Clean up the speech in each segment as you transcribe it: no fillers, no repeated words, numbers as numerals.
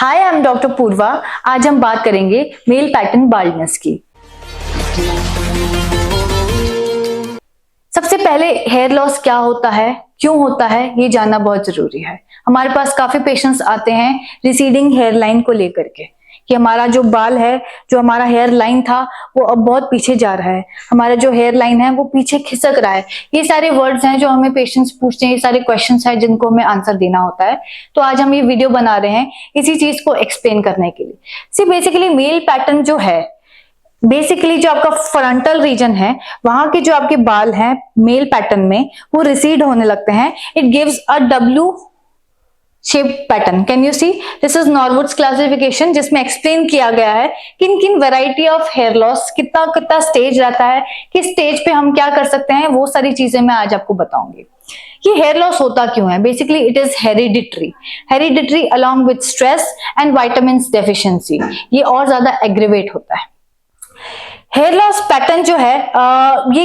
Hi, I am doctor पूर्वा। आज हम बात करेंगे मेल पैटर्न बाल्डनेस की। सबसे पहले हेयर लॉस क्या होता है, क्यों होता है, ये जानना बहुत जरूरी है। हमारे पास काफी पेशेंट्स आते हैं रिसीडिंग हेयर लाइन को लेकर के कि हमारा जो बाल है, जो हमारा हेयर लाइन था वो अब बहुत पीछे जा रहा है, हमारा जो हेयर लाइन है वो पीछे खिसक रहा है। ये सारे वर्ड्स हैं जो हमें पेशेंट्स पूछते हैं, ये सारे क्वेश्चंस हैं जिनको हमें आंसर देना होता है। तो आज हम ये वीडियो बना रहे हैं इसी चीज को एक्सप्लेन करने के लिए। सी बेसिकली मेल पैटर्न जो है, बेसिकली जो आपका फ्रंटल रीजन है, वहां के जो आपके बाल हैं मेल पैटर्न में वो रिसीड होने लगते हैं। It gives a W shape pattern. Can you see, this is Norwood's classification, जिसमें एक्सप्लेन किया गया है किन किन वैरायटी ऑफ हेयर लॉस, कितना कितना स्टेज रहता है, किस स्टेज पे हम क्या कर सकते हैं, वो सारी चीजें मैं आज आपको बताऊंगी। ये हेयर लॉस होता क्यों है? Basically it is hereditary along with stress and vitamin deficiency. ये और ज्यादा एग्रीवेट होता है। हेयर लॉस पैटर्न जो है ये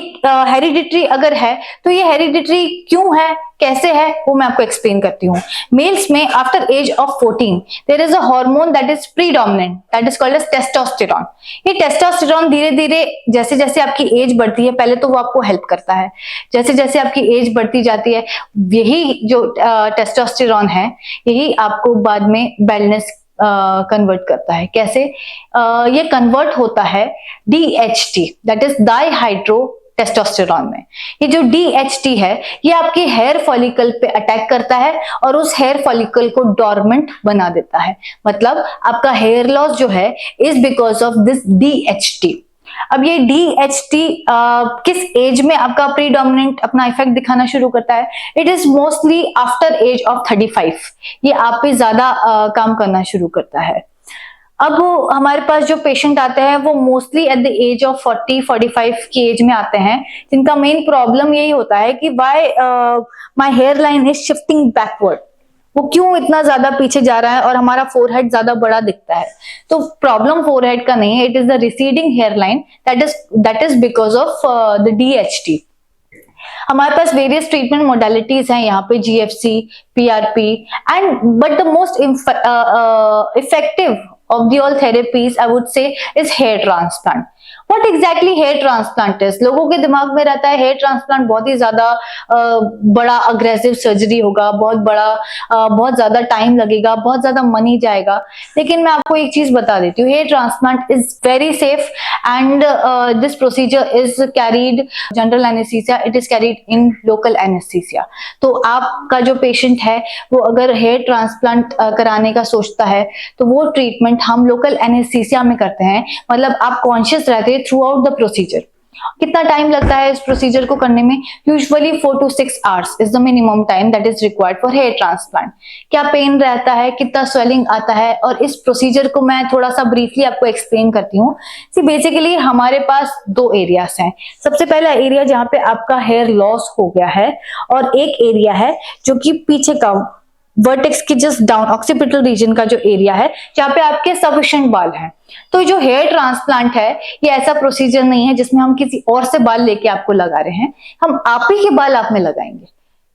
हेरिडिटरी अगर है तो ये हेरिडिटरी क्यों है, कैसे है, वो मैं आपको एक्सप्लेन करती हूँ। मेल्स में after age of 14 there is a hormone that is predominant, that is called as testosterone. ये टेस्टोस्टेरॉन धीरे धीरे जैसे जैसे आपकी एज बढ़ती है, पहले तो वो आपको हेल्प करता है, जैसे जैसे आपकी एज बढ़ती जाती है यही जो टेस्टोस्टेरॉन है यही आपको बाद में बेलनेस कन्वर्ट करता है। कैसे? ये कन्वर्ट होता है DHT, दैट इज डाइहाइड्रो टेस्टोस्टेरॉन में। ये जो DHT है ये आपके हेयर फॉलिकल पे अटैक करता है और उस हेयर फॉलिकल को डोरमेंट बना देता है। मतलब आपका हेयर लॉस जो है is because of this DHT। अब ये DHT किस एज में आपका प्रीडोमिनेंट अपना इफेक्ट दिखाना शुरू करता है? It is mostly after age of 35। ये आप पे ज्यादा काम करना शुरू करता है। अब हमारे पास जो पेशेंट आते हैं वो mostly at the age of 40-45 की एज में आते हैं, जिनका मेन प्रॉब्लम यही होता है कि why my hair line is shifting backward. वो क्यों इतना ज्यादा पीछे जा रहा है और हमारा फोरहेड ज्यादा बड़ा दिखता है। तो प्रॉब्लम फोरहेड का नहीं है, it is the receding hair line, that is because of the DHT। हमारे पास वेरियस ट्रीटमेंट मोडालिटीज हैं यहाँ पे, GFC, PRP and but the most effective of the all therapies I would say is hair transplant. What exactly hair transplant is? लोगों के दिमाग में रहता है हेयर ट्रांसप्लांट बहुत ही ज्यादा बड़ा अग्रेसिव सर्जरी होगा, बहुत ज्यादा टाइम लगेगा, बहुत ज्यादा मनी जाएगा। लेकिन मैं आपको एक चीज बता देती हूँ, hair transplant is very safe and this procedure is carried general anaesthesia, it is carried in local anaesthesia. तो आपका जो पेशेंट है वो अगर हेयर ट्रांसप्लांट कराने का सोचता है तो वो ट्रीटमेंट हम लोकल एनेस्थीसिया में करते हैं। मतलब आप कॉन्शियस रहते हैं थ्रू आउट द प्रोसीजर। कितना टाइम लगता है इस प्रोसीजर को करने में? Usually 4 to 6 hours is the minimum time that is required for hair transplant. क्या पेन रहता है, कितना स्वेलिंग आता है, और इस प्रोसीजर को मैं थोड़ा सा ब्रीफली आपको एक्सप्लेन करती हूँ। बेसिकली हमारे पास 2 एरियाज हैं। सबसे पहला एरिया जहाँ पे आपका हेयर लॉस हो गया है, और एक एरिया है जो कि पीछे का वर्टेक्स की जस्ट डाउन ऑक्सीपिटल रीजन का जो एरिया है जहाँ पे आपके सफिशिएंट बाल हैं। तो जो हेयर ट्रांसप्लांट है ये ऐसा प्रोसीजर नहीं है जिसमें हम किसी और से बाल लेके आपको लगा रहे हैं, हम आप ही के बाल आप में लगाएंगे।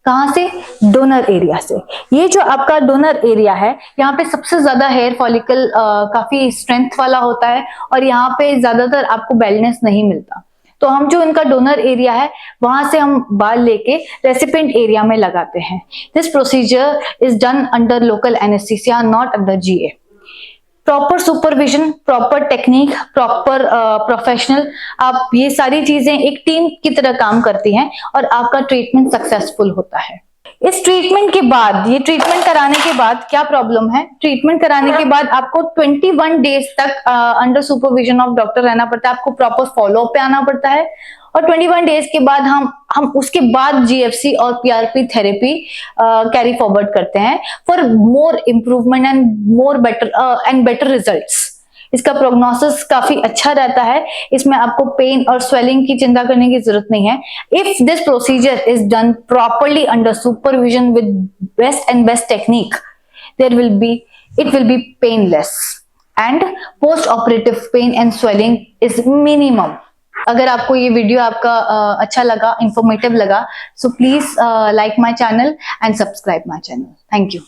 कहां से? डोनर एरिया से। ये जो आपका डोनर एरिया है यहाँ पे सबसे ज्यादा हेयर फॉलिकल काफी स्ट्रेंथ वाला होता है और यहाँ पे ज्यादातर आपको बेलनेस नहीं मिलता। तो हम जो इनका डोनर एरिया है वहां से हम बाल लेके रेसिपिएंट एरिया में लगाते हैं। This procedure is done under local anaesthesia, not under GA। Proper supervision, proper technique, proper professional, आप ये सारी चीजें एक टीम की तरह काम करती हैं और आपका ट्रीटमेंट सक्सेसफुल होता है। इस ट्रीटमेंट के बाद, ये ट्रीटमेंट कराने के बाद क्या प्रॉब्लम है? ट्रीटमेंट कराने के बाद आपको 21 डेज तक अंडर सुपरविजन ऑफ डॉक्टर रहना पड़ता है, आपको प्रॉपर फॉलो अप पे आना पड़ता है। और 21 डेज के बाद हम उसके बाद GFC और PRP थेरेपी कैरी फॉरवर्ड करते हैं for more improvement and better results. इसका प्रोग्नोसिस काफी अच्छा रहता है, इसमें आपको पेन और स्वेलिंग की चिंता करने की जरूरत नहीं है। If this procedure is done properly under supervision with best technique, it will be painless and post operative pain and swelling is minimum। अगर आपको ये वीडियो आपका अच्छा लगा, इंफॉर्मेटिव लगा, so please like my channel and subscribe my channel. Thank you.